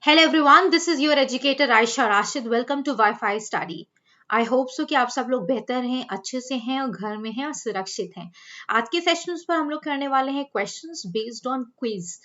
Hello everyone, this is your educator Aisha Rashid. Welcome to Wi-Fi Study. I hope so कि आप सब लोग बेहतर हैं, अच्छे से हैं और घर में हैं और सुरक्षित हैं। आज के सेशंस पर हम लोग करने वाले हैं questions based on quiz,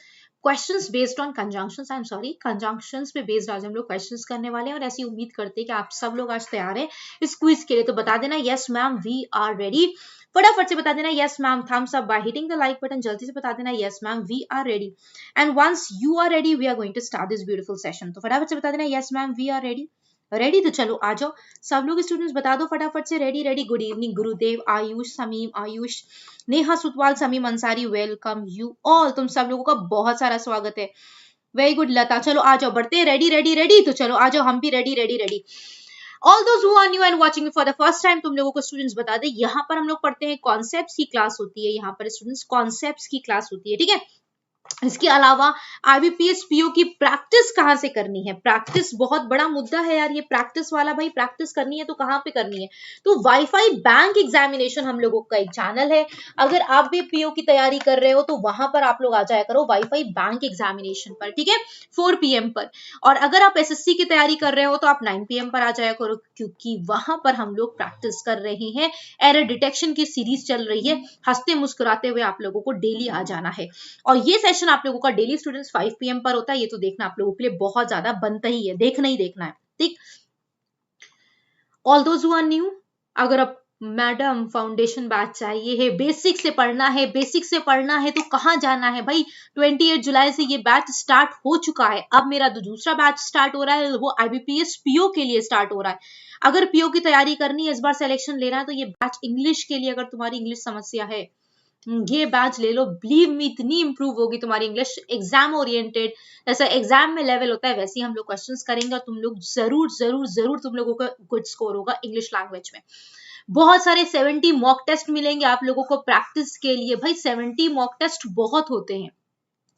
questions based on conjunctions. I am sorry, conjunctions पे बेस्ड आज हम लोग क्वेश्चंस करने वाले हैं और ऐसी उम्मीद करते हैं कि आप सब लोग आज तैयार हैं इस क्विज के लिए। तो बता देना yes ma'am we are ready. फटाफट से बता देना yes ma'am, thumbs up by hitting the like button. जल्दी से बता देना yes ma'am we are ready. And once you are ready we are going to start this beautiful session. तो फटाफट से बता देना yes ma'am we are ready. Ready? तो चलो आ जाओ सब लोग, स्टूडेंट्स बता दो फटाफट से ready ready. Good evening Gurudev, Ayush, Samim, Ayush, Neha Sutwal, Samim Ansari, welcome you all. तुम सब लोगों का बहुत सारा स्वागत है। वेरी गुड लता, चलो आ जाओ, बढ़ते हैं। रेडी रेडी रेडी, तो चलो आ जाओ, हम भी ready ready ready. All those who are new and watching for the first time, तुम लोगों को स्टूडेंट्स बता दे, यहाँ पर हम लोग पढ़ते हैं कॉन्सेप्ट्स की क्लास होती है। यहाँ पर स्टूडेंट्स कॉन्सेप्ट्स की क्लास होती है, ठीक है। इसके अलावा आईबीपीएस पीओ की प्रैक्टिस कहाँ से करनी है? प्रैक्टिस बहुत बड़ा मुद्दा है यार, ये प्रैक्टिस वाला। भाई प्रैक्टिस करनी है तो कहाँ पे करनी है? तो वाईफाई बैंक एग्जामिनेशन हम लोगों का एक चैनल है। अगर आप भी पीओ की तैयारी कर रहे हो तो वहां पर आप लोग आ जाया करो वाईफाई बैंक एग्जामिनेशन पर, ठीक है, 4 PM पर। और अगर आप एसएससी की तैयारी कर रहे हो तो आप 9 PM पर आ जाया करो, क्योंकि वहां पर हम लोग प्रैक्टिस कर रहे हैं। एरर डिटेक्शन की सीरीज चल रही है। हंसते मुस्कुराते हुए आप लोगों को डेली आ जाना है। और ये सेशन आप लोगों का डेली स्टूडेंट्स 5 PM पर होता है। ये तो देखना आप लोगों के लिए बहुत ज्यादा बनता ही है, देखना ही देखना है, ठीक। All those who are new, अगर आप मैडम फाउंडेशन बैच चाहिए है, बेसिक से पढ़ना है, बेसिक से पढ़ना है, तो कहाँ जाना है भाई? 28 जुलाई से ये बैच स्टार्ट हो चुका है। अब मेरा जो दूसरा बैच स्टार्ट हो रहा है वो आईबीपीएस पीओ के लिए स्टार्ट हो रहा है। अगर पीओ की तैयारी करनी है, इस बार सिलेक्शन लेना है, तो ये बैच इंग्लिश के लिए, अगर तुम्हारी इंग्लिश समस्या है ये बैच ले लो। बिलीव मी, इतनी इंप्रूव होगी तुम्हारी इंग्लिश। एग्जाम ओरिएंटेड, जैसा एग्जाम में लेवल होता है वैसे ही हम लोग क्वेश्चंस करेंगे और तुम लोग जरूर जरूर जरूर तुम लोगों का गुड स्कोर होगा इंग्लिश लैंग्वेज में। बहुत सारे 70 मॉक टेस्ट मिलेंगे आप लोगों को प्रैक्टिस के लिए। भाई 70 मॉक टेस्ट बहुत होते हैं,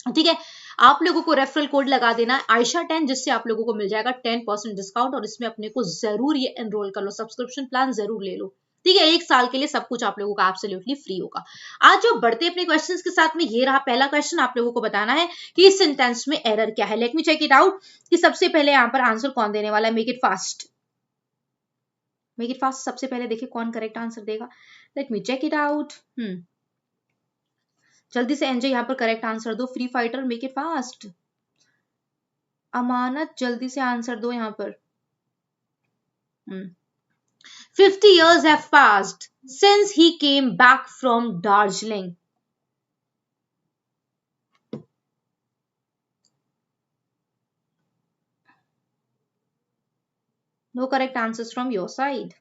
ठीक है। आप लोगों को रेफरल कोड लगा देना आयशा 10, जिससे आप लोगों को मिल जाएगा 10% डिस्काउंट। और इसमें अपने को जरूर ये एनरोल कर लो, सब्सक्रिप्शन प्लान जरूर ले लो, ठीक है। 1 साल के लिए सब कुछ आप लोगों का एब्सोल्युटली फ्री होगा। आज जो बढ़ते अपने क्वेश्चंस के साथ में, ये रहा पहला क्वेश्चन। आप लोगों को बताना है कि इस सेंटेंस में एरर क्या है। Let me check it out कि सबसे पहले यहाँ पर आंसर कौन देने वाला है। Make it fast, make it fast. सबसे पहले देखिए कौन करेक्ट आंसर देगा। Let me check it out. जल्दी से एनजे यहाँ पर करेक्ट आंसर दो। Free fighter, make it fast. Amanat, जल्दी से आंसर दो यहाँ पर। 50 years have passed since he came back from Darjeeling. No correct answers from your side.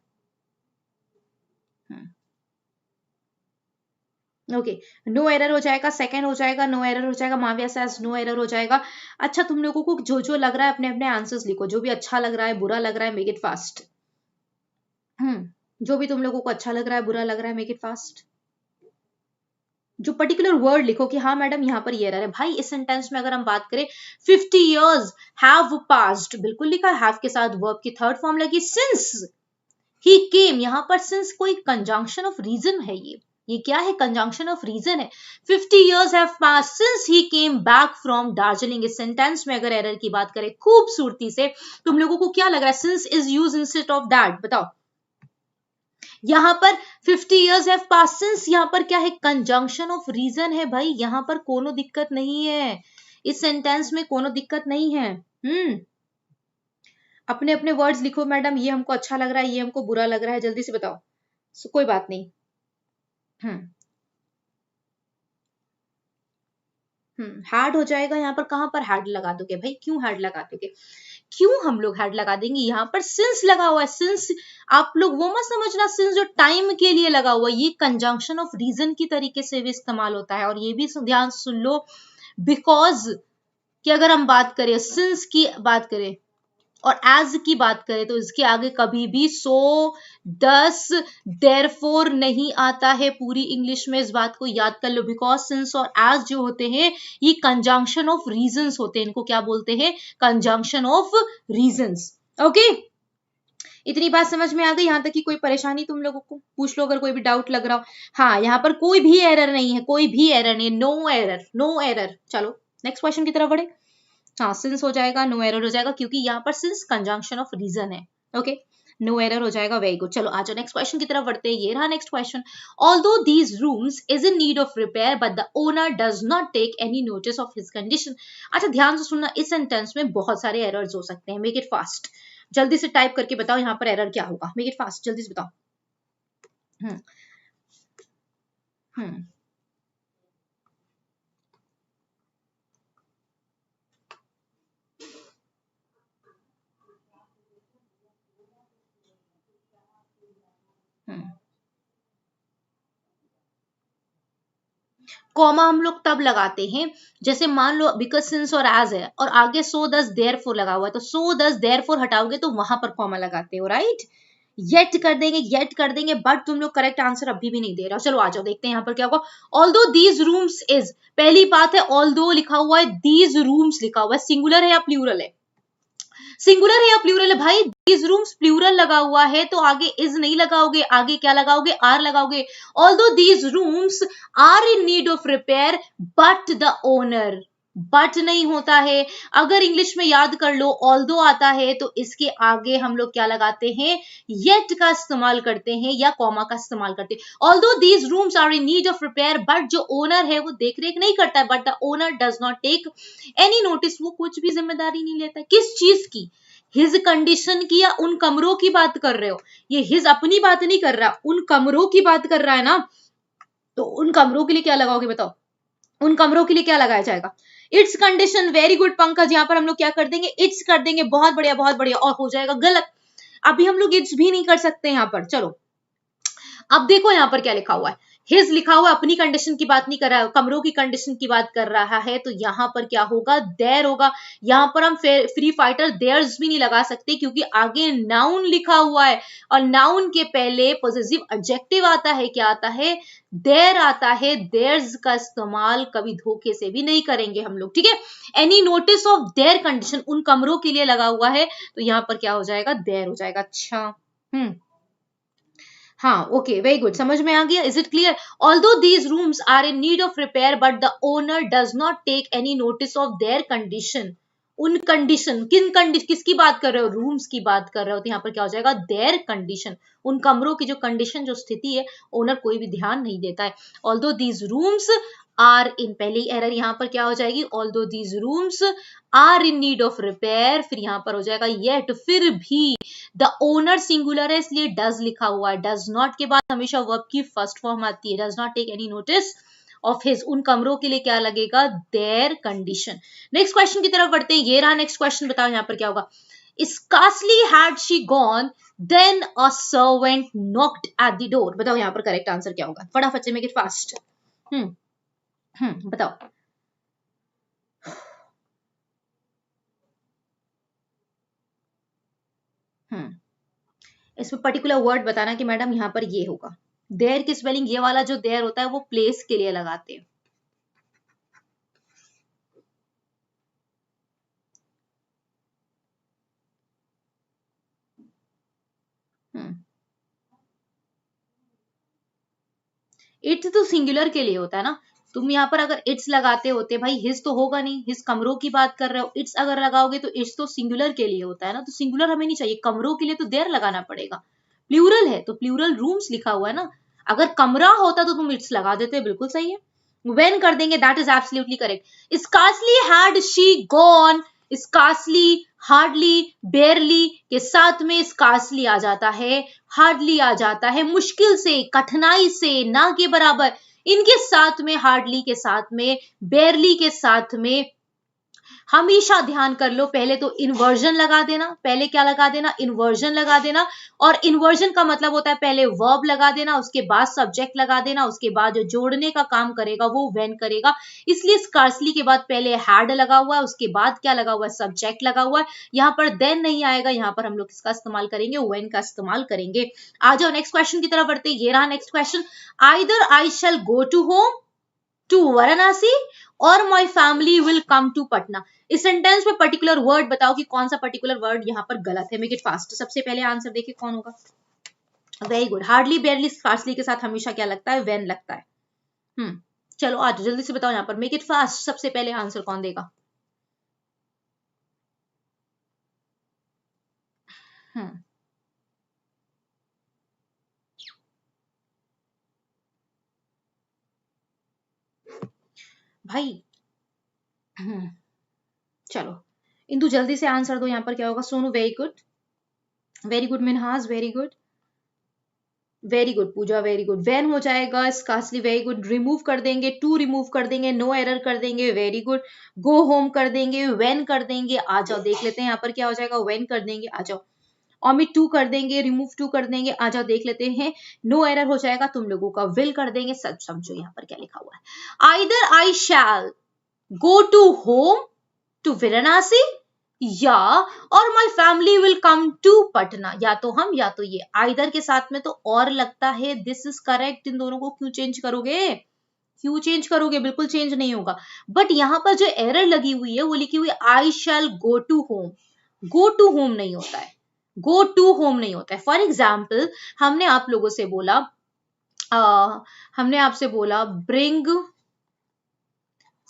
Okay, no error हो जाएगा, सेकंड हो जाएगा, नो एरर हो जाएगा, माविया सैस नो एरर हो जाएगा। अच्छा, तुम लोगों को जो जो लग रहा है अपने अपने आंसर्स लिखो, जो भी अच्छा लग रहा है, बुरा लग रहा है, मेक इट फास्ट। जो भी तुम लोगों को अच्छा लग रहा है, बुरा लग रहा है, मेक इट फास्ट। जो पर्टिकुलर वर्ड लिखो कि हाँ मैडम यहाँ पर ये एरर है। भाई इस सेंटेंस में अगर हम बात करें 50 years have passed, बिल्कुल लिखा है, हैव के साथ वर्ब की थर्ड फॉर्म लगी सिंस। ही केम, यहाँ पर सिंस कोई कंजंक्शन ऑफ रीजन है। ये क्या है? कंजंक्शन ऑफ रीजन है। 50 years have passed since he came back from Darjeeling। इस सेंटेंस में अगर एरर की बात करें खूबसूरती से, तुम लोगों को क्या लग रहा है? Since is use instead of that, बताओ। यहाँ पर 50 years have passed since, यहाँ पर क्या है? कंजंक्शन ऑफ रीजन है भाई। यहाँ पर कोनो दिक्कत नहीं है, इस सेंटेंस में कोनो दिक्कत नहीं है। अपने अपने वर्ड्स लिखो मैडम, ये हमको अच्छा लग रहा है, ये हमको बुरा लग रहा है, जल्दी से बताओ। कोई बात नहीं। हैड हो जाएगा। यहाँ पर कहां पर हैड लगा दोगे भाई? क्यों हैड लगा दोगे? क्यों हम लोग हैड लगा देंगे? यहाँ पर सिंस लगा हुआ है। सिंस आप लोग वो मत समझना, सिंस जो टाइम के लिए लगा हुआ है, ये कंजंक्शन ऑफ रीजन की तरीके से भी इस्तेमाल होता है। और ये भी ध्यान सुन लो, बिकॉज कि अगर हम बात करें, सिंस की बात करें और एज की बात करें, तो इसके आगे कभी भी सो, दस, देयरफॉर नहीं आता है पूरी इंग्लिश में। इस बात को याद कर लो। बिकॉज, सिंस और एज जो होते हैं ये कंजंक्शन ऑफ रीजंस होते हैं। इनको क्या बोलते हैं? Conjunction of reasons. ओके, इतनी बात समझ में आ गई? यहाँ तक की कोई परेशानी तुम लोगों को? पूछ लो अगर कोई भी डाउट लग रहा हो। हाँ, यहाँ पर कोई भी एरर नहीं है, कोई भी एरर नहीं है। No error, no error. चलो नेक्स्ट क्वेश्चन की तरफ बढ़े। हाँ सिंस हो जाएगा, नो एरर हो जाएगा, क्योंकि यहाँ पर सिंस कंजंक्शन ऑफ रीजन है। ओके, नो एरर हो जाएगा। Very good. चलो आ जाओ नेक्स्ट क्वेश्चन की तरफ बढ़ते हैं। ये रहा next question. Although these rooms is in need of repair but the owner does not take any notice of his condition. अच्छा ध्यान से सुनना, इस सेंटेंस में बहुत सारे एरर्स हो सकते हैं। मेक इट फास्ट, जल्दी से टाइप करके बताओ यहाँ पर एरर क्या होगा। मेक इट फास्ट, जल्दी से बताओ। हम्म हम्म हम्म कॉमा हम लोग तब लगाते हैं जैसे मान लो बिकॉज सिंस और एज है और आगे सो दस देयर फोर लगा हुआ है, तो सो दस देयर फोर हटाओगे तो वहां पर कॉमा लगाते हो, राइट। येट कर देंगे बट तुम लोग करेक्ट आंसर अभी भी नहीं दे रहे हो। चलो आ जाओ देखते हैं यहाँ पर क्या होगा। ऑल्दो दीज रूम्स इज, पहली बात है ऑल्दो लिखा हुआ है, दीज रूम्स लिखा हुआ है, सिंगुलर है या प्लूरल है? सिंगुलर है या प्लूरल है भाई? दीज रूम्स प्लूरल लगा हुआ है तो आगे इज नहीं लगाओगे, आगे क्या लगाओगे? आर लगाओगे। Although these rooms are in need of repair but the owner, but नहीं होता है। अगर इंग्लिश में याद कर लो ऑल्दो आता है तो इसके आगे हम लोग क्या लगाते हैं? येट का इस्तेमाल करते हैं या कॉमा का इस्तेमाल करते हैं। Although these rooms are in need of repair, but जो ओनर है वो देख रेख नहीं करता है, but the owner does not take any notice, वो कुछ भी जिम्मेदारी नहीं लेता। किस चीज की? हिज कंडीशन की या उन कमरों की बात कर रहे हो? ये हिज अपनी बात नहीं कर रहा, उन कमरों की बात कर रहा है ना। तो उन कमरों के लिए क्या लगाओगे बताओ? उन कमरों के लिए क्या लगाया जाएगा? It's condition. Very good Pankaj, यहाँ पर हम लोग क्या कर देंगे? इट्स कर देंगे। बहुत बढ़िया बहुत बढ़िया। और हो जाएगा गलत, अभी हम लोग इट्स भी नहीं कर सकते यहाँ पर। चलो अब देखो यहाँ पर क्या लिखा हुआ है। हिज लिखा हुआ, अपनी कंडीशन की बात नहीं कर रहा है, कमरों की कंडीशन की बात कर रहा है, तो यहाँ पर क्या होगा? देयर होगा। यहाँ पर हम फ्री फाइटर देयर्स भी नहीं लगा सकते क्योंकि आगे नाउन लिखा हुआ है और नाउन के पहले पॉजिटिव एडजेक्टिव आता है। क्या आता है? देयर आता है। देयर्स का इस्तेमाल कभी धोखे से भी नहीं करेंगे हम लोग, ठीक है। Any notice of their condition, उन कमरों के लिए लगा हुआ है तो यहाँ पर क्या हो जाएगा? देयर हो जाएगा। अच्छा हाँ ओके वेरी गुड, समझ में आ गया। Is it clear? Although these rooms are in need of repair but the owner does not take any notice of their condition. उन कंडीशन, किसकी बात कर रहे हो? रूम्स की बात कर रहे हो, तो यहाँ पर क्या हो जाएगा? There condition. उन कमरों की जो कंडीशन, जो स्थिति है, ओनर कोई भी ध्यान नहीं देता है। Although these rooms are in, पहली एरर यहाँ पर क्या हो जाएगी? Although these rooms are in need of repair, फिर यहाँ पर हो जाएगा येट, फिर भी। द ओनर सिंगुलर है इसलिए डज लिखा हुआ है। डज नॉट के बाद हमेशा वर्ब की फर्स्ट फॉर्म आती है। Does not take any notice of his, उन कमरों के लिए क्या लगेगा? There condition. नेक्स्ट क्वेश्चन की तरफ बढ़ते हैं। ये रहा नेक्स्ट क्वेश्चन, बताओ यहाँ पर क्या होगा। Scarcely had she gone, then a servant knocked at the door. बताओ यहाँ पर करेक्ट आंसर क्या होगा? फटाफट से, मेक इट फास्ट। बताओ। इसमें पर्टिकुलर वर्ड बताना कि मैडम यहाँ पर ये होगा। देयर की स्पेलिंग, ये वाला जो देयर होता है वो प्लेस के लिए लगाते हैं। इट्स तो सिंगुलर के लिए होता है ना। तुम यहाँ पर अगर इट्स लगाते होते भाई, हिज तो होगा नहीं, हिज कमरों की बात कर रहे हो, इट्स अगर लगाओगे तो इट्स तो सिंगुलर के लिए होता है ना, तो सिंगुलर हमें नहीं चाहिए। कमरों के लिए तो देयर लगाना पड़ेगा। प्लूरल है तो प्लूरल रूम्स लिखा हुआ है ना। अगर कमरा होता तो तुम इट्स लगा देते, बिल्कुल सही है। वेन कर देंगे, that is absolutely correct. Scarcely had she gone, scarcely, hardly, बेयरली के साथ में स्कार्सली आ जाता है, हार्डली आ जाता है, मुश्किल से, कठिनाई से, ना के बराबर। इनके साथ में, हार्डली के साथ में, बेयरली के साथ में, हमेशा ध्यान कर लो, पहले तो इन्वर्जन लगा देना। पहले क्या लगा देना? इन्वर्जन लगा देना। और इन्वर्जन का मतलब होता है पहले वर्ब लगा देना, उसके बाद सब्जेक्ट लगा देना, उसके बाद जो जोड़ने का काम करेगा वो व्हेन करेगा। इसलिए स्कार्सली के बाद पहले हैड लगा हुआ है, उसके बाद क्या लगा हुआ है? सब्जेक्ट लगा हुआ है। यहाँ पर देन नहीं आएगा, यहाँ पर हम लोग किसका इस्तेमाल करेंगे? व्हेन का इस्तेमाल करेंगे। आ जाओ नेक्स्ट क्वेश्चन की तरफ बढ़ते। ये रहा next question. Either I shall go to home to Varanasi और my family will come to Patna. इस सेंटेंस में पर्टिकुलर वर्ड बताओ कि कौन सा पर्टिकुलर वर्ड यहाँ पर गलत है। Make it fast. सबसे पहले आंसर देखिए कौन होगा। Very good. हार्डली, बेयरली, स्कार्सली के साथ हमेशा क्या लगता है? व्हेन लगता है। चलो आज जल्दी से बताओ यहाँ पर। Make it fast. सबसे पहले आंसर कौन देगा? हम्म भाई चलो इंदु जल्दी से आंसर दो, यहाँ पर क्या होगा? Sonu very good, very good Minhas, very good, very good Puja, very good. When हो जाएगा, स्कार्सली वेरी गुड, रिमूव कर देंगे, टू रिमूव कर देंगे, नो एरर कर देंगे, वेरी गुड, गो होम कर देंगे, वेन कर देंगे, आ जाओ देख लेते हैं यहाँ पर क्या हो जाएगा, वेन कर देंगे, आ जाओ, ओमिट टू कर देंगे, रिमूव टू कर देंगे, आ जाओ देख लेते हैं, नो एरर हो जाएगा तुम लोगों का, विल कर देंगे, सब समझो यहाँ पर क्या लिखा हुआ है, either I shall go to home to Varanasi या और my family will come to Patna, या तो हम या तो ये, आइदर के साथ में तो और लगता है, दिस इज करेक्ट, इन दोनों को क्यों चेंज करोगे, क्यों चेंज करोगे, बिल्कुल चेंज नहीं होगा। बट यहां पर जो एरर लगी हुई है वो लिखी हुई I shall go to home, go to home नहीं होता है, गो टू होम नहीं होता है। फॉर एग्जाम्पल हमने आप लोगों से बोला हमने आपसे बोला bring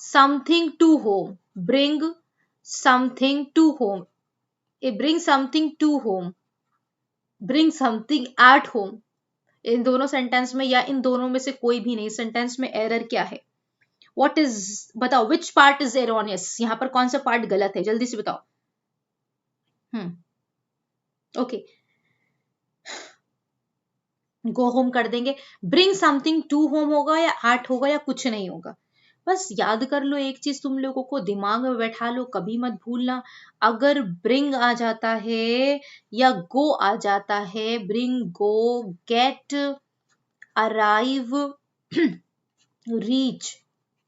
something to home, bring something to home, bring something to home, bring something at home, इन दोनों सेंटेंस में या इन दोनों में से कोई भी नहीं, सेंटेंस में एरर क्या है, व्हाट इज, बताओ विच पार्ट इज एरोनियस, यहाँ पर कौन सा पार्ट गलत है, जल्दी से बताओ। ओके गो होम कर देंगे, ब्रिंग समथिंग टू होम होगा या एट होगा या कुछ नहीं होगा, बस याद कर लो एक चीज, तुम लोगों को दिमाग में बैठा लो, कभी मत भूलना, अगर ब्रिंग आ जाता है या गो आ जाता है, bring go get arrive reach,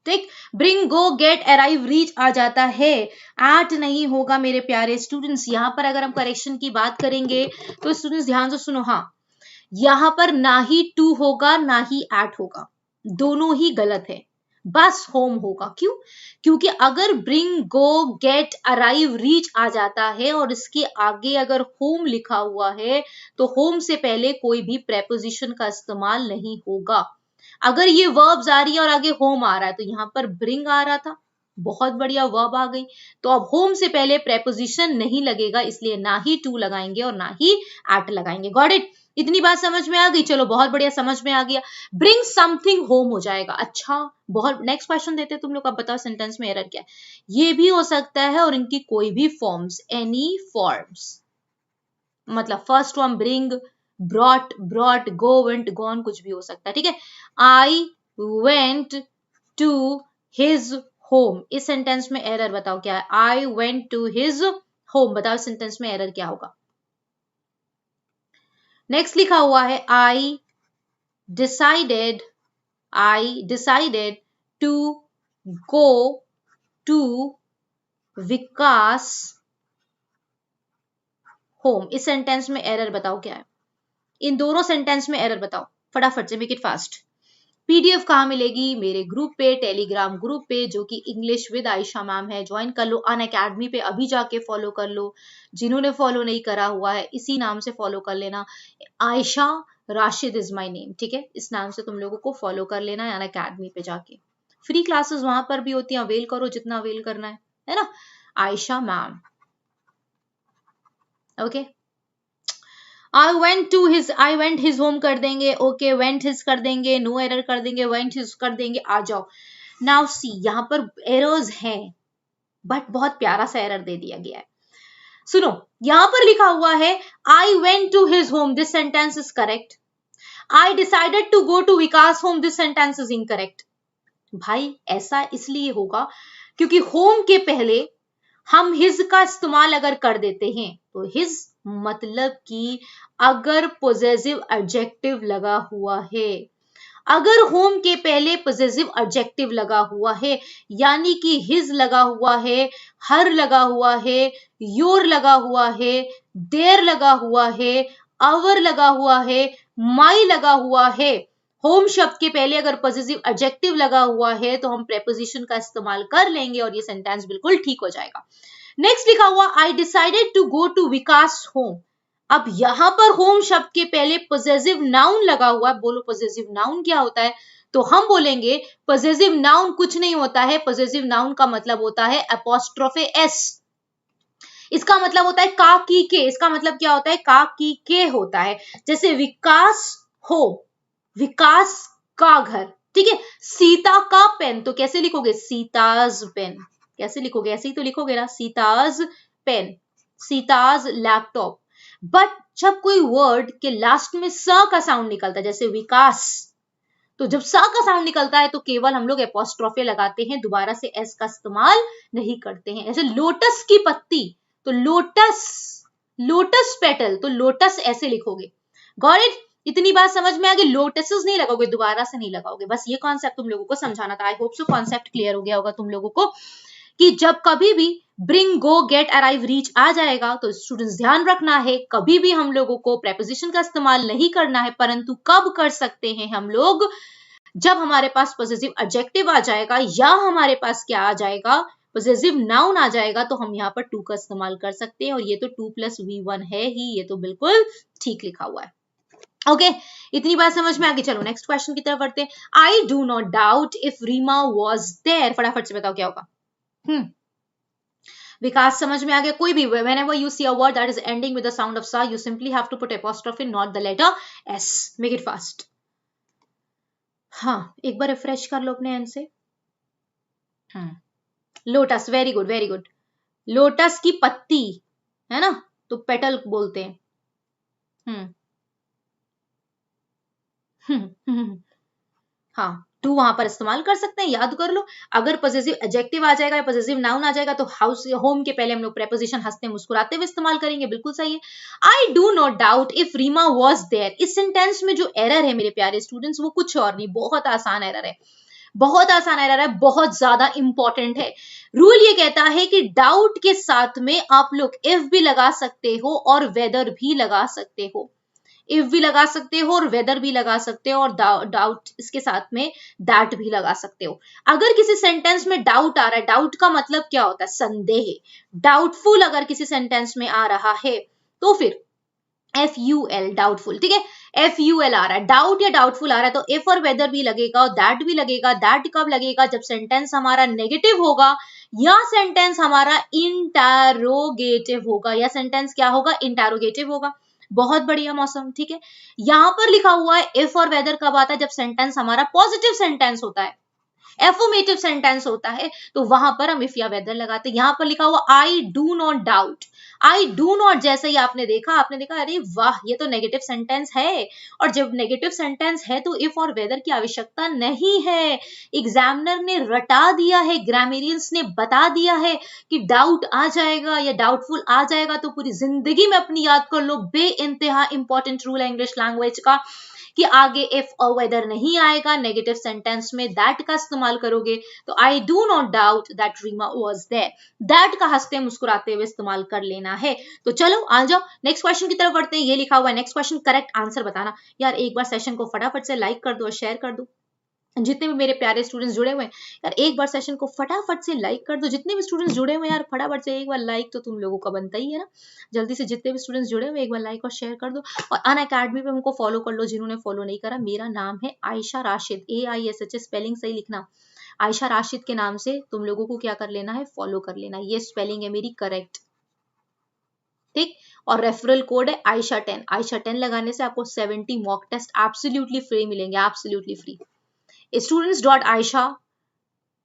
ठीक, bring go get arrive reach आ जाता है, एट नहीं होगा मेरे प्यारे स्टूडेंट्स। यहां पर अगर हम करेक्शन की बात करेंगे तो स्टूडेंट्स ध्यान से सुनो, हाँ यहां पर ना ही टू होगा ना ही एट होगा, दोनों ही गलत है, बस होम होगा। क्यों? क्योंकि अगर bring go get arrive reach आ जाता है और इसके आगे अगर होम लिखा हुआ है तो होम से पहले कोई भी प्रेपोजिशन का इस्तेमाल नहीं होगा। अगर ये वर्ब्स आ रही है और आगे होम आ रहा है तो यहां पर ब्रिंग आ रहा था, बहुत बढ़िया वर्ब आ गई, तो अब होम से पहले प्रेपोजिशन नहीं लगेगा, इसलिए ना ही टू लगाएंगे और ना ही एट लगाएंगे। Got it? इतनी बात समझ में आ गई? चलो बहुत बढ़िया, समझ में आ गया, ब्रिंग समथिंग होम हो जाएगा। अच्छा बहुत, नेक्स्ट क्वेश्चन देते तुम लोग, अब बताओ सेंटेंस में एरर क्या है। ये भी हो सकता है और इनकी कोई भी फॉर्म्स, एनी फॉर्म्स, मतलब first one bring, brought, brought, go, went, gone, कुछ भी हो सकता है, ठीक है। I went to his home, इस सेंटेंस में एरर बताओ क्या है, I went to his home, बताओ सेंटेंस में एरर क्या होगा। नेक्स्ट लिखा हुआ है I decided, I decided to go to Vikas home, इस सेंटेंस में एरर बताओ क्या है, इन दोनों सेंटेंस में एरर बताओ फटाफट से, मेक इट फास्ट। पीडीएफ कहाँ मिलेगी? मेरे ग्रुप पे, टेलीग्राम ग्रुप पे, जो कि इंग्लिश विद आयशा मैम है, ज्वाइन कर लो, अनअकैडमी पे अभी जाके फॉलो कर लो, जिन्होंने फॉलो नहीं करा हुआ है इसी नाम से फॉलो कर लेना, Ayesha Rashid is my name, ठीक है, इस नाम से तुम लोगों को फॉलो कर लेना है अनअकैडमी पे जाके, फ्री क्लासेस वहां पर भी होती है, अवेल करो जितना अवेल करना है ना, Ayesha ma'am, okay. I went his home कर देंगे, ओके, went his कर देंगे, नो एरर कर देंगे, went his कर देंगे, आ जाओ। नाउ सी, यहाँ पर एरर्स हैं बट बहुत प्यारा सा एरर दे दिया गया है, सुनो, यहां पर लिखा हुआ है I went to his home, this sentence is correct. I decided to go to Vikas home, this sentence is incorrect. भाई ऐसा इसलिए होगा क्योंकि होम के पहले हम हिज का इस्तेमाल अगर कर देते हैं तो हिज मतलब कि अगर पोजेसिव एडजेक्टिव लगा हुआ है, अगर होम के पहले पोजेसिव एडजेक्टिव लगा हुआ है, यानी कि हिज लगा हुआ है, हर लगा हुआ है, योर लगा हुआ है, देयर लगा हुआ है, आवर लगा हुआ है, माई लगा हुआ है, होम शब्द के पहले अगर पॉजिटिव एडजेक्टिव लगा हुआ है तो हम प्रेपोजिशन का इस्तेमाल कर लेंगे और ये सेंटेंस बिल्कुल ठीक हो जाएगा। नेक्स्ट लिखा हुआ I decided to go to Vikas home, अब यहां पर होम शब्द के पहले पॉजिटिव नाउन लगा हुआ है, बोलो पॉजिटिव नाउन क्या होता है, तो हम बोलेंगे पॉजिटिव नाउन कुछ नहीं होता है, पॉजिटिव नाउन का मतलब होता है अपोस्ट्रोफे एस, इसका मतलब होता है का की के, इसका मतलब क्या होता है, का की के होता है। जैसे विकास हो, विकास का घर, ठीक है। सीता का पेन, तो कैसे लिखोगे, सीताज पेन, कैसे लिखोगे, ऐसे ही तो लिखोगे ना, Sita's pen, Sita's laptop. But जब कोई वर्ड के लास्ट में स का साउंड निकलता है, जैसे विकास, तो जब स का साउंड निकलता है तो केवल हम लोग एपोस्ट्रोफे लगाते हैं, दोबारा से एस का इस्तेमाल नहीं करते हैं। ऐसे लोटस की पत्ती, तो लोटस, लोटस पेटल, तो लोटस ऐसे लिखोगे। Got it? इतनी बात समझ में आ गई, लोटसेस नहीं लगाओगे, दोबारा से नहीं लगाओगे। बस ये कॉन्सेप्ट तुम लोगों को समझाना था। आई होप सो कॉन्सेप्ट क्लियर हो गया होगा तुम लोगों को, कि जब कभी भी bring, go, get, arrive, reach आ जाएगा तो स्टूडेंट्स ध्यान रखना है, कभी भी हम लोगों को प्रेपोजिशन का इस्तेमाल नहीं करना है, परंतु कब कर सकते हैं हम लोग, जब हमारे पास पॉजिटिव एडजेक्टिव आ जाएगा, या हमारे पास क्या आ जाएगा, पॉजिटिव नाउन आ जाएगा, तो हम यहाँ पर टू का इस्तेमाल कर सकते हैं। और ये तो 2+V1 है ही, ये तो बिल्कुल ठीक लिखा हुआ है। ओके इतनी बात समझ में आ गई। चलो नेक्स्ट क्वेश्चन की तरफ बढ़ते हैं। I do not doubt if Reema was there, फटाफट से बताओ क्या होगा। विकास समझ में आ गया। कोई भी whenever you see a word that is ending with the sound of sa, you simply have to put apostrophe, not the letter s. Make it fast. हाँ एक बार रिफ्रेश कर लो अपने एंड से। Lotus, very good very good. Lotus की पत्ती है ना, तो पेटल बोलते हैं। हाँ टू वहां पर इस्तेमाल कर सकते हैं, याद कर लो। अगर पॉजिटिव एडजेक्टिव आ जाएगा या पॉजिटिव नाउन आ जाएगा तो हाउस होम के पहले हम लोग प्रेपोजिशन हंसते मुस्कुराते हुए इस्तेमाल करेंगे, बिल्कुल सही है। I do not doubt if Reema was there, इस सेंटेंस में जो एरर है मेरे प्यारे स्टूडेंट्स, वो कुछ और नहीं, बहुत आसान एरर है, बहुत आसान एरर है, बहुत ज्यादा इंपॉर्टेंट है। रूल ये कहता है कि डाउट के साथ में आप लोग इफ भी लगा सकते हो और वेदर भी लगा सकते हो, इफ भी लगा सकते हो और वेदर भी लगा सकते हो, और डाउट इसके साथ में दैट भी लगा सकते हो। अगर किसी सेंटेंस में डाउट आ रहा है, डाउट का मतलब क्या होता है, संदेह। डाउटफुल अगर किसी सेंटेंस में आ रहा है तो फिर FUL, डाउटफुल, ठीक है, FUL आ रहा है, डाउट या डाउटफुल आ रहा है, तो इफ और वेदर भी लगेगा और दैट भी लगेगा। दैट कब लगेगा, जब सेंटेंस हमारा नेगेटिव होगा या सेंटेंस हमारा इंटरोगेटिव होगा, या सेंटेंस क्या होगा, इंटरोगेटिव होगा। बहुत बढ़िया मौसम, ठीक है। यहां पर लिखा हुआ है इफ और वेदर कब आता है, जब सेंटेंस हमारा पॉजिटिव सेंटेंस होता है, एफर्मेटिव सेंटेंस होता है, तो वहां पर हम इफ या वेदर लगाते हैं। यहां पर लिखा हुआ आई do not doubt, I do not, जैसे ही आपने देखा अरे वाह ये तो नेगेटिव सेंटेंस है, और जब नेगेटिव सेंटेंस है तो इफ और वेदर की आवश्यकता नहीं है। एग्जामिनर ने रटा दिया है, ग्रामेरियंस ने बता दिया है कि डाउट आ जाएगा या डाउटफुल आ जाएगा तो पूरी जिंदगी में अपनी याद कर लो, बे इंतहा इंपॉर्टेंट रूल है इंग्लिश लैंग्वेज का, कि आगे इफ और वेदर नहीं आएगा, नेगेटिव सेंटेंस में दैट का इस्तेमाल करोगे। तो I do not doubt that Reema was there, that का हंसते मुस्कुराते हुए इस्तेमाल कर लेना है। तो चलो आ जाओ नेक्स्ट क्वेश्चन की तरफ बढ़ते हैं। ये लिखा हुआ है नेक्स्ट क्वेश्चन, करेक्ट आंसर बताना। यार एक बार सेशन को फटाफट से लाइक कर दो और शेयर कर दो, जितने भी मेरे प्यारे स्टूडेंट्स जुड़े हुए हैं यार, एक बार सेशन को फटाफट से लाइक कर दो। जितने भी स्टूडेंट्स जुड़े हुए हैं यार, फटाफट से एक बार लाइक तो तुम लोगों का बनता ही है ना। जल्दी से जितने भी स्टूडेंट्स जुड़े हुए एक बार लाइक और शेयर कर दो, और अनअकैडमी पे हमको फॉलो कर लो जिन्होंने फॉलो नहीं करा। मेरा नाम है आयशा राशिद, AISH, स्पेलिंग सही लिखना। आयशा राशिद के नाम से तुम लोगों को क्या कर लेना है, फॉलो कर लेना। ये स्पेलिंग है मेरी करेक्ट, ठीक। और रेफरल कोड है Aisha10, Aisha10 लगाने से आपको 70 मॉक टेस्ट एब्सोल्युटली फ्री मिलेंगे, एब्सोल्युटली फ्री। students.aisha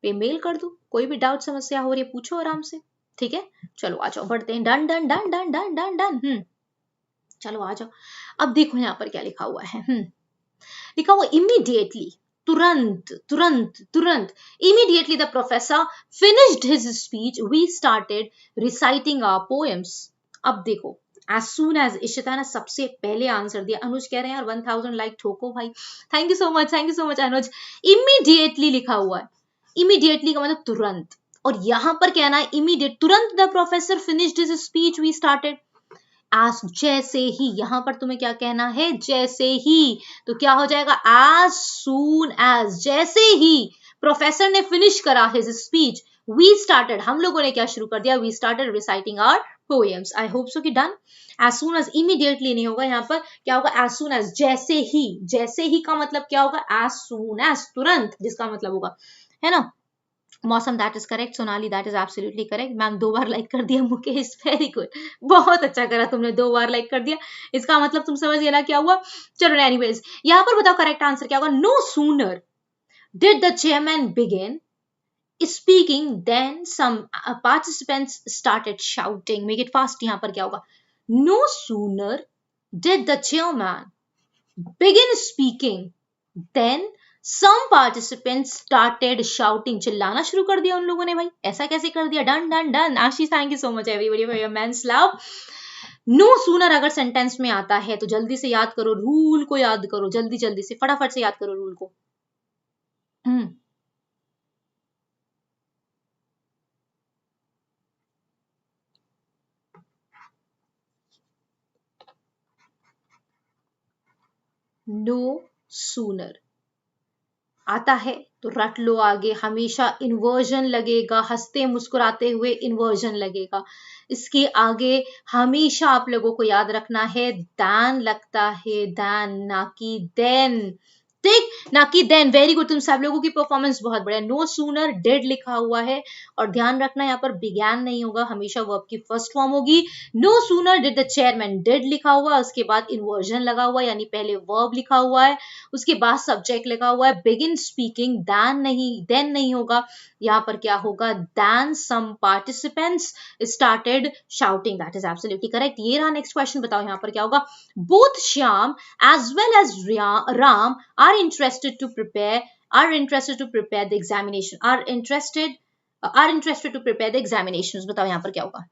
पे मेल कर दो, कोई भी डाउट समस्या हो रही है पूछो आराम से, ठीक है। चलो आ जाओ, बढ़ते हैं। Done done done done done done done. चलो आ जाओ। अब देखो यहाँ पर क्या लिखा हुआ है। लिखा हुआ इमीडिएटली, तुरंत तुरंत तुरंत। Immediately the professor finished his speech we started reciting our poems. अब देखो as soon as, इशिता ने सबसे पहले आंसर दिया। अनुज कह रहे हैं यार 1000 लाइक ठोको भाई, thank you so much Anuj. Immediately लिखा हुआ है, इमीडिएटली का मतलब तुरंत, और यहां पर कहना है इमीडिएट, तुरंत the professor finished his speech we started as, जैसे ही। यहां पर तुम्हें क्या कहना है, जैसे ही, तो क्या हो जाएगा as soon as, जैसे ही प्रोफेसर ने फिनिश करा हिज स्पीच वी स्टार्टेड, हम लोगों ने क्या शुरू कर दिया, we started reciting our poems. I hope so कि done. as soon as immediately नहीं होगा, यहाँ पर क्या होगा, as soon as, जैसे ही। जैसे ही का मतलब क्या होगा, as soon as, तुरंत, जिसका मतलब होगा, है ना। मौसम, that is correct. Sonali, that is absolutely correct. Ma'am 2 bar like कर दिया. मुकेश, वेरी गुड, बहुत अच्छा करा तुमने, 2 बार लाइक कर दिया. इसका मतलब तुम समझ गए ना क्या हुआ. चलो एनीवेज, यहाँ पर बताओ करेक्ट आंसर क्या होगा. No sooner did the chairman begin speaking, then some participants started shouting. Make it fast. यहाँ पर क्या होगा. No sooner did the chairman begin speaking, then some participants started shouting. चिल्लाना शुरू कर दिया उन लोगों ने. भाई ऐसा कैसे कर दिया. Done done done. Ashish, thank you so much everybody for your immense love. No sooner अगर सेंटेंस में आता है तो जल्दी से याद करो रूल को, याद करो जल्दी जल्दी से, फटाफट से याद करो रूल को. नो सूनर आता है तो रट लो आगे. हमेशा इन्वर्जन लगेगा, हंसते मुस्कुराते हुए इन्वर्जन लगेगा. इसके आगे हमेशा आप लोगों को याद रखना है दैन लगता है, दैन ना कि देन. ठीक, ना कि देन. वेरी गुड, तुम सब लोगों की परफॉर्मेंस बहुत बढ़िया. नो सूनर डेड लिखा हुआ है और ध्यान रखना यहाँ पर बिगैन नहीं होगा, हमेशा वर्ब की फर्स्ट फॉर्म होगी. No sooner did the chairman, did लिखा हुआ, उसके बाद इन्वर्जन लगा हुआ यानी पहले वर्ब लिखा हुआ है, उसके बाद सब्जेक्ट लगा हुआ है. बिगिन स्पीकिंग, दैन नहीं, देन नहीं होगा. यहाँ पर क्या होगा. Then some participants started shouting. That is absolutely correct. ये रहा नेक्स्ट क्वेश्चन. बताओ यहाँ पर क्या होगा. Both Shyam as well as Ram are interested to prepare the examination. Are interested to prepare the examinations. बताओ यहाँ पर क्या होगा.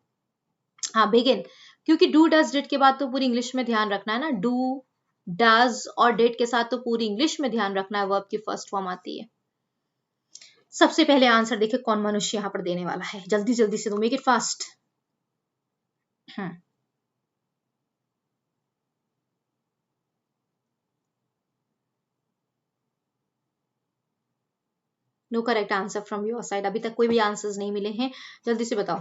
हाँ, begin, क्योंकि do does did के बाद तो पूरी इंग्लिश में ध्यान रखना है ना. do does और did के साथ तो पूरी इंग्लिश में ध्यान रखना है, वर्ब की फर्स्ट फॉर्म आती है. सबसे पहले आंसर देखिए कौन मनुष्य यहाँ पर देने वाला है. जल्दी जल्दी से, तो make it fast. No correct answer from your side. अभी तक कोई भी आंसर्स नहीं मिले हैं, जल्दी से बताओ.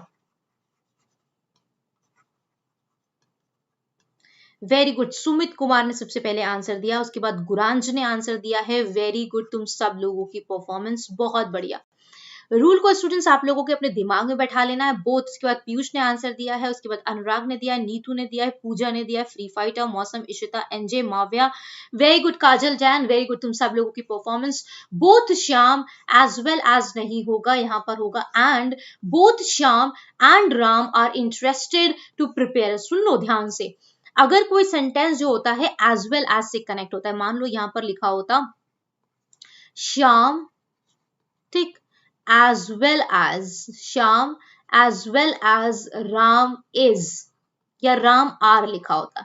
वेरी गुड, सुमित कुमार ने सबसे पहले आंसर दिया, उसके बाद गुरांज ने आंसर दिया है. वेरी गुड, तुम सब लोगों की परफॉर्मेंस बहुत बढ़िया. रूल को स्टूडेंट्स आप लोगों के अपने दिमाग में बैठा लेना है. बोथ, उसके बाद पीयूष ने आंसर दिया है, उसके बाद अनुराग ने दिया है, नीतू ने दिया है, पूजा ने दिया है, फ्री फाइटर, मौसम, इशिता, एनजे, Mavya. Very good Kajal, Jain, very good, तुम सब लोगों की performance. Both Shyam as well as नहीं होगा, यहाँ पर होगा and. Both Shyam and Ram are interested to prepare. सुन लो ध्यान से, अगर कोई सेंटेंस जो होता है एज वेल एज से कनेक्ट होता है, मान लो यहां पर लिखा होता श्याम, ठीक, as well as Shyam as well as Ram is, या राम आर लिखा होता.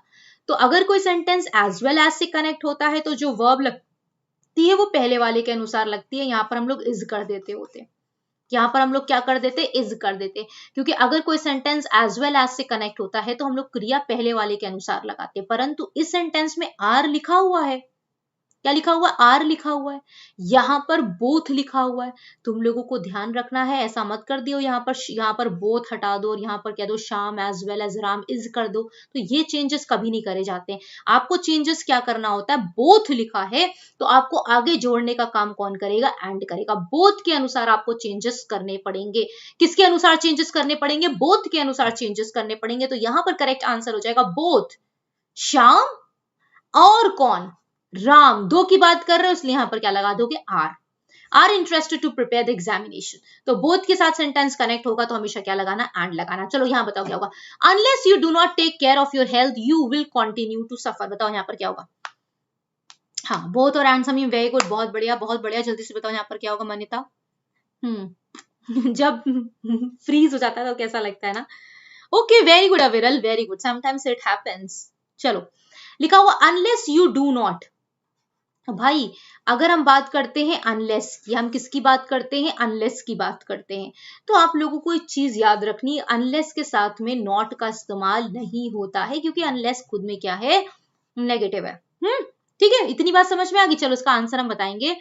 तो अगर कोई सेंटेंस as well as से कनेक्ट होता है तो जो वर्ब लगती है वो पहले वाले के अनुसार लगती है. यहां पर हम लोग is कर देते होते, यहाँ पर हम लोग क्या कर देते, इज कर देते. क्योंकि अगर कोई सेंटेंस एज वेल एज से कनेक्ट होता है तो हम लोग क्रिया पहले वाले के अनुसार लगाते. परंतु इस सेंटेंस में आर लिखा हुआ है. क्या लिखा हुआ है, आर लिखा हुआ है. यहाँ पर बोथ लिखा हुआ है. तुम लोगों को ध्यान रखना है, ऐसा मत कर दियो यहाँ पर बोथ हटा दो और यहाँ पर कह दो Shyam as well as Ram is कर दो. तो ये चेंजेस कभी नहीं करे जाते. आपको चेंजेस क्या करना होता है, बोथ लिखा है तो आपको आगे जोड़ने का काम कौन करेगा, एंड करेगा. बोथ के अनुसार आपको चेंजेस करने पड़ेंगे. किसके अनुसार चेंजेस करने पड़ेंगे, बोथ के अनुसार चेंजेस करने पड़ेंगे. तो यहाँ पर करेक्ट आंसर हो जाएगा बोथ श्याम और कौन, राम. दो की बात कर रहे हो इसलिए यहां पर क्या लगा दोगे, are interested to prepare the examination. तो बोथ के साथ सेंटेंस कनेक्ट होगा तो हमेशा क्या लगाना, एंड लगाना. चलो यहां बताओ क्या होगा. Unless you do not take care of your health you will continue to suffer. बताओ यहां पर क्या होगा. हाँ, बोथ और एंड समी, वेरी गुड, बहुत बढ़िया बहुत बढ़िया. जल्दी से बताओ यहाँ पर क्या होगा मनीता. जब फ्रीज हो जाता है तो कैसा लगता है ना. ओके, वेरी गुड अविरल, very good, sometimes it happens. चलो, लिखा हुआ अनलेस यू डू नॉट. भाई अगर हम बात करते हैं अनलेस की, हम किसकी बात करते हैं, अनलेस की बात करते हैं. तो आप लोगों को एक चीज याद रखनी, अनलेस के साथ में नॉट का इस्तेमाल नहीं होता है क्योंकि अनलेस खुद में क्या है, नेगेटिव है. ठीक है, इतनी बात समझ में आ गई. चलो इसका आंसर हम बताएंगे.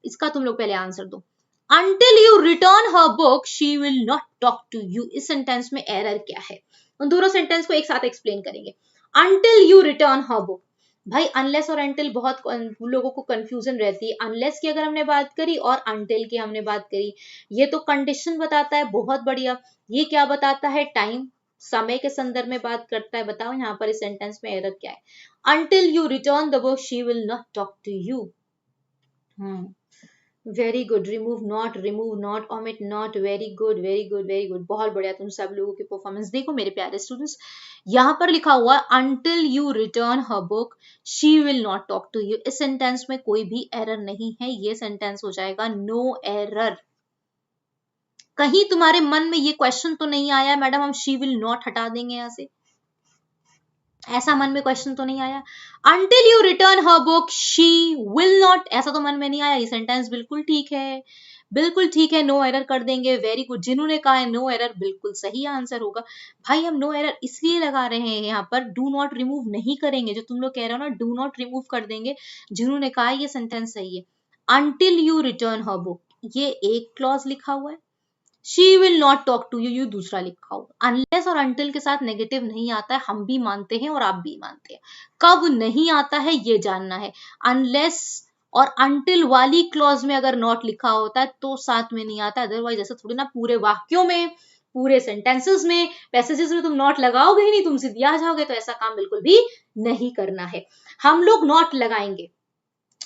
इसका तुम लोग पहले आंसर दो. Until you return her book, she will not talk to you. इस सेंटेंस में एरर क्या है, उन दोनों सेंटेंस को एक साथ एक्सप्लेन करेंगे. Until you return her book, भाई अनलेस और अनटिल बहुत लोगों को कंफ्यूजन रहती है। अनलेस की अगर हमने बात करी और अनटिल की हमने बात करी, ये तो कंडीशन बताता है, बहुत बढ़िया। ये क्या बताता है? टाइम, समय के संदर्भ में बात करता है। बताओ यहाँ पर इस सेंटेंस में एरर क्या है? Until you return the book she will not talk to you. Very good. Remove not, omit not. Very good, very good, very good, बहुत बढ़िया। तुम सब लोगों की परफॉर्मेंस देखो मेरे प्यारे स्टूडेंट्स। यहाँ पर लिखा हुआ until you return her book she will not talk to you. इस सेंटेंस में कोई भी एरर नहीं है, ये सेंटेंस हो जाएगा नो एरर। कहीं तुम्हारे मन में ये क्वेश्चन तो नहीं आया मैडम हम शी विल नॉट हटा देंगे यहां से? ऐसा मन में क्वेश्चन तो नहीं आया? Until you return her book she will not, ऐसा तो मन में नहीं आया। ये सेंटेंस बिल्कुल ठीक है, बिल्कुल ठीक है। नो एरर कर देंगे। Very good. जिन्होंने कहा है नो एरर, बिल्कुल सही आंसर होगा। भाई हम नो एरर इसलिए लगा रहे हैं यहाँ पर, डू नॉट रिमूव नहीं करेंगे। जो तुम लोग कह रहे हो ना डू नॉट रिमूव कर देंगे, जिन्होंने कहा है ये सेंटेंस सही है। Until you return her book, ये एक क्लॉज लिखा हुआ है। She will not talk to you, यू दूसरा लिखा होगा। अनलेस और अनटिल के साथ नेगेटिव नहीं आता है, हम भी मानते हैं और आप भी मानते हैं। कब नहीं आता है ये जानना है। अनलेस और अनटिल वाली क्लॉज में अगर नॉट लिखा होता है तो साथ में नहीं आता। अदरवाइज ऐसा थोड़ी ना पूरे वाक्यों में, पूरे सेंटेंसेस में, पैसेजेस में तुम नॉट लगाओगे ही नहीं, तुम सीधे आ जाओगे। तो ऐसा काम बिल्कुल भी नहीं करना है। हम लोग नॉट लगाएंगे,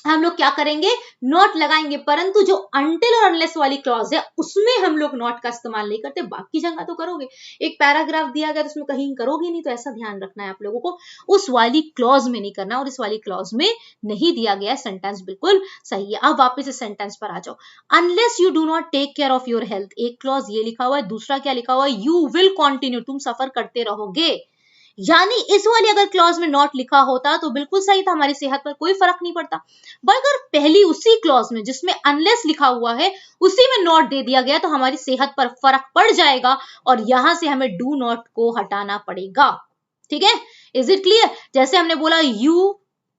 हम लोग क्या करेंगे? नॉट लगाएंगे। परंतु जो अनटिल और अनलेस वाली क्लॉज है उसमें हम लोग नॉट का इस्तेमाल नहीं करते। बाकी जगह तो करोगे। एक पैराग्राफ दिया गया तो उसमें कहीं करोगे नहीं, तो ऐसा ध्यान रखना है आप लोगों को। उस वाली क्लॉज में नहीं करना, और इस वाली क्लॉज में नहीं दिया गया सेंटेंस बिल्कुल सही है। अब वापस इस सेंटेंस पर आ जाओ। Unless you do not take care of your health, एक क्लॉज ये लिखा हुआ है। दूसरा क्या लिखा हुआ है? यू विल कॉन्टिन्यू, तुम सफर करते रहोगे। यानी इस वाली अगर क्लॉज में नॉट लिखा होता तो बिल्कुल सही था, हमारी सेहत पर कोई फर्क नहीं पड़ता। मगर पहली उसी क्लॉज में जिसमें अनलेस लिखा हुआ है उसी में नॉट दे दिया गया, तो हमारी सेहत पर फर्क पड़ जाएगा और यहां से हमें डू नॉट को हटाना पड़ेगा। ठीक है, इज इट क्लियर? जैसे हमने बोला यू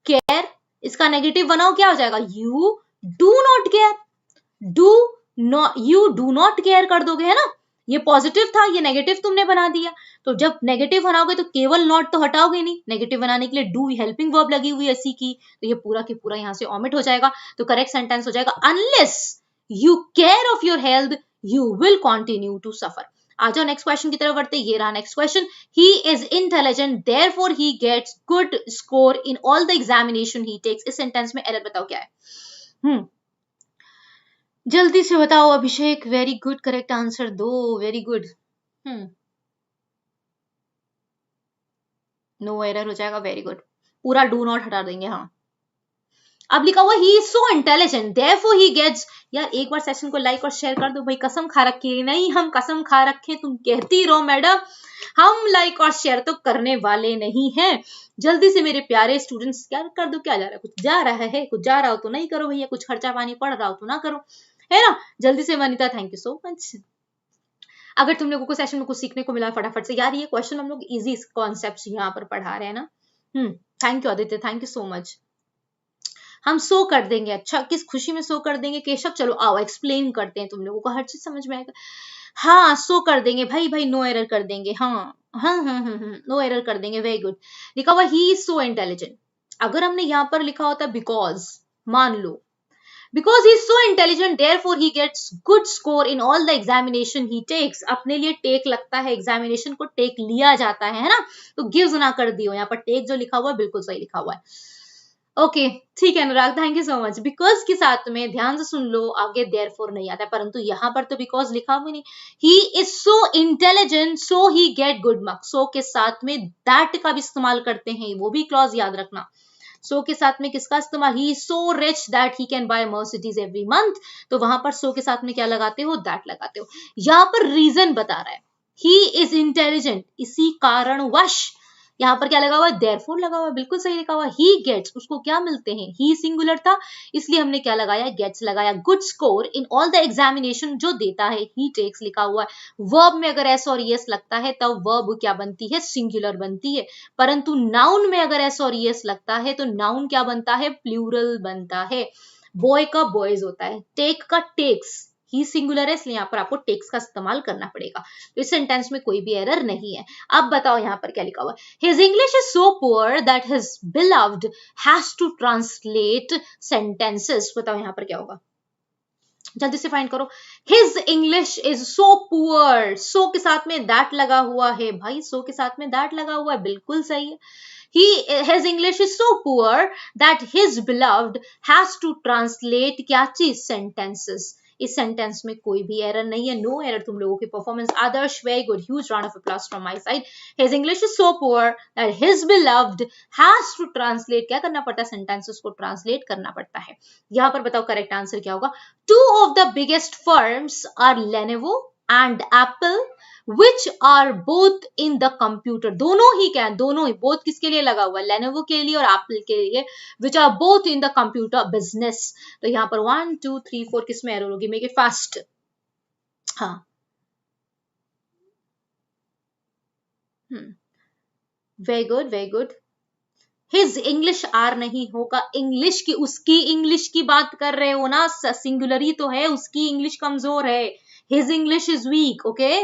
केयर, इसका नेगेटिव बनाओ, क्या हो जाएगा? You do not care. Do not, you do not care कर दोगे, है ना? ये पॉजिटिव था, ये नेगेटिव तुमने बना दिया। तो जब नेगेटिव बनाओगे तो केवल नॉट तो हटाओगे नहीं, नेगेटिव बनाने के लिए डू हेल्पिंग वर्ब लगी हुई है सी की, तो ये पूरा के पूरा यहां से ओमिट हो जाएगा। तो करेक्ट सेंटेंस हो जाएगा unless you care of your health you will continue to suffer. आ जाओ नेक्स्ट क्वेश्चन की तरफ बढ़ते। ये रहा next question. He is intelligent therefore he gets good score in all the examination he takes. इस सेंटेंस में एरर बताओ क्या है? जल्दी से बताओ Abhishek. Very good, correct answer दो। Very good. नो एरर हो जाएगा। वेरी गुड, पूरा डू नॉट हटा देंगे। हाँ, अब लिखा हुआ ही is so intelligent therefore he gets. यार एक बार सेशन को लाइक और शेयर कर दो भाई। कसम खा रखी है? नहीं, हम कसम खा रखे, तुम कहती रहो मैडम, हम लाइक और शेयर तो करने वाले नहीं हैं। जल्दी से मेरे प्यारे स्टूडेंट्स क्या कर दो। क्या जा रहा है? कुछ जा रहा है? कुछ जा रहा हो तो नहीं करो भैया, कुछ खर्चा पानी पड़ रहा हो तो ना करो, है ना? जल्दी से Vanita, thank you so much. अगर तुम लोगों को सेशन में कुछ सीखने को मिला फटाफट से, यार ये क्वेश्चन हम लोग इजी कॉन्सेप्ट्स यहाँ पर पढ़ा रहे हैं ना। Thank you Aditya, thank you so much. हम सो कर देंगे। अच्छा, किस खुशी में सो कर देंगे केशव? चलो आओ एक्सप्लेन करते हैं, तुम लोगों को हर चीज समझ में आएगा। हाँ, सो कर देंगे भाई। भाई नो एरर कर देंगे। नो एरर कर देंगे। Very good. लिखा हुआ ही इज सो इंटेलिजेंट। अगर हमने यहाँ पर लिखा होता बिकॉज, मान लो because he is so intelligent therefore he gets good score in all the examination he takes। अपने लिए टेक लगता है, एग्जामिनेशन को टेक लिया जाता है ना? तो गिव्स ना कर दियो, यहाँ पर टेक जो लिखा हुआ है बिल्कुल सही लिखा हुआ है। ओके, ठीक है Anurag, thank you so much. Because के साथ में ध्यान से सुन लो, आगे देयरफॉर नहीं आता है, परंतु यहाँ पर तो बिकॉज लिखा हुआ नहीं। He is so intelligent so he get good marks. So के साथ में दैट का भी इस्तेमाल करते हैं, वो भी क्लॉज याद रखना। सो के साथ में किसका इस्तेमाल? ही is so rich that he can buy Mercedes every month. तो वहां पर सो के साथ में क्या लगाते हो? दैट लगाते हो। यहाँ पर रीजन बता रहा है, ही इज इंटेलिजेंट, इसी कारणवश। यहाँ पर क्या लगा हुआ है? देयरफॉर लगा हुआ है, बिल्कुल सही लिखा हुआ है। ही गेट्स, उसको क्या मिलते हैं? ही सिंगुलर था इसलिए हमने क्या लगाया? गेट्स लगाया। Good score in all the examination, जो देता है ही टेक्स लिखा हुआ है। वर्ब में अगर एस और एस लगता है तब वर्ब क्या बनती है? सिंगुलर बनती है। परंतु नाउन में अगर एस और एस लगता है तो नाउन क्या बनता है? प्लूरल बनता है। बॉय का बॉयज होता है, टेक का टेक्स, ही सिंगुलर है, इसलिए यहाँ पर आपको टेक्स का इस्तेमाल करना पड़ेगा। तो इस सेंटेंस में कोई भी एरर नहीं है। अब बताओ यहाँ पर क्या लिखा हुआ है। His English is so poor that his beloved has to translate sentences. बताओ यहाँ पर क्या होगा, जल्दी से फाइंड करो। His English is so poor, so के साथ में दैट लगा हुआ है भाई, सो के साथ में दैट लगा हुआ है, बिल्कुल सही है। his English is so poor that his beloved has to translate क्या चीज, sentences। इस सेंटेंस में कोई भी एरर नहीं है, नो एरर तुम लोगों की performance. Adarsh very good, huge round of applause from my side. His English is so poor that his beloved has to translate, क्या करना पड़ता है, सेंटेंसेस को ट्रांसलेट करना पड़ता है। यहां पर बताओ करेक्ट आंसर क्या होगा। Two of the biggest firms are Lenovo and Apple which are both in the computer, दोनों ही क्या है, दोनों ही, both किसके लिए लगा हुआ है, लेनोवो के लिए और एप्पल के लिए, which are both in the computer business। तो यहाँ पर 1 2 3 4 किस में एरर होगी, मेक इट फास्ट। हाँ very good very good. His English are नहीं होगा, इंग्लिश की, उसकी इंग्लिश की बात कर रहे हो ना, सिंगुलर ही तो है, उसकी इंग्लिश कमजोर है। His English is weak, okay.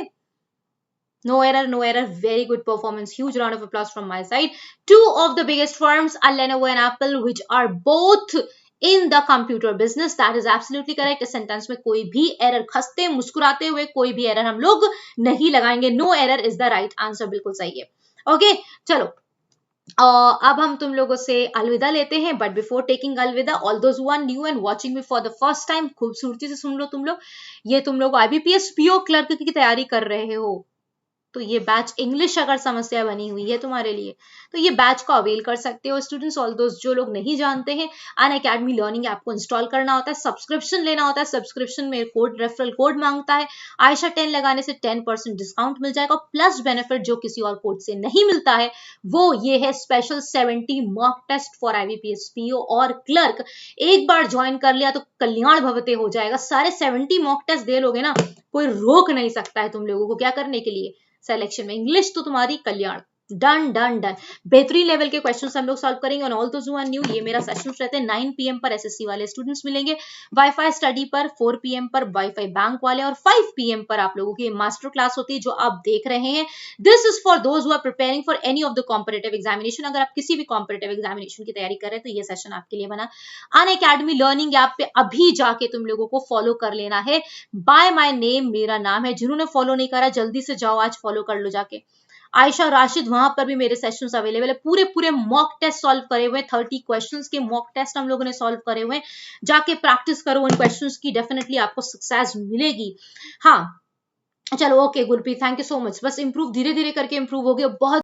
No error, very good performance. Huge round of applause from my side. Two of the biggest firms are Lenovo and Apple, which are both in the computer business. That is absolutely correct. इस sentence में कोई भी error, खसते मुस्कुराते हुए कोई भी error हम लोग नहीं लगाएंगे। No error is the right answer, बिल्कुल सही है। ओके चलो, अब हम तुम लोगों से अलविदा लेते हैं, बट बिफोर टेकिंग अलविदा, all those who are new and watching me for the first time, खूबसूरती से सुन लो तुम लोग, ये तुम लोग IBPS PO क्लर्क की तैयारी कर रहे हो, तो ये बैच इंग्लिश अगर समस्या बनी हुई है तुम्हारे लिए, तो ये बैच को अवेल कर सकते हो स्टूडेंट्स। ऑल दोस्त जो लोग नहीं जानते हैं, अनअकैडमी लर्निंग ऐप को इंस्टॉल करना होता है, सब्सक्रिप्शन लेना होता है, सब्सक्रिप्शन में कोड, रेफरल कोड मांगता है, आयशा 10 लगाने से 10% डिस्काउंट मिल जाएगा, प्लस बेनिफिट जो किसी और कोड से नहीं मिलता है, वो ये है special 70 mock test for IBPS PO और क्लर्क। एक बार ज्वाइन कर लिया तो कल्याण भवते हो जाएगा, सारे 70 मॉक टेस्ट दे लोगे ना, कोई रोक नहीं सकता है तुम लोगों को क्या करने के लिए, सिलेक्शन में। इंग्लिश तो तुम्हारी कल्याण, डन डन डन। बेहतरीन लेवल के क्वेश्चंस हम लोग सॉल्व करेंगे। On all those who are new, ये मेरा सेशंस रहते हैं 9 PM पर SSC वाले स्टूडेंट्स मिलेंगे, वाईफाई स्टडी पर 4 PM पर वाईफाई बैंक वाले, और 5 PM पर आप लोगों की मास्टर क्लास होती है जो आप देख रहे हैं। This is for those who are preparing for any of the competitive examination. अगर आप किसी भी कॉम्पिटिटिव एग्जामिनेशन की तैयारी कर रहे हैं तो ये सेशन आपके लिए बना। अनअकैडमी लर्निंग ऐप पे अभी जाके तुम लोगों को फॉलो कर लेना है, बाय माय नेम मेरा नाम है। जिन्होंने फॉलो नहीं करा जल्दी से जाओ, आज फॉलो कर लो जाके। आयशा राशिद, वहां पर भी मेरे सेशंस अवेलेबल है, पूरे पूरे मॉक टेस्ट सॉल्व करे हुए, 30 क्वेश्चंस के मॉक टेस्ट हम लोगों ने सॉल्व करे हुए। जाके प्रैक्टिस करो उन क्वेश्चंस की, डेफिनेटली आपको सक्सेस मिलेगी। हाँ चलो okay Gurpreet, thank you so much. बस इंप्रूव धीरे धीरे करके इंप्रूव हो गया बहुत।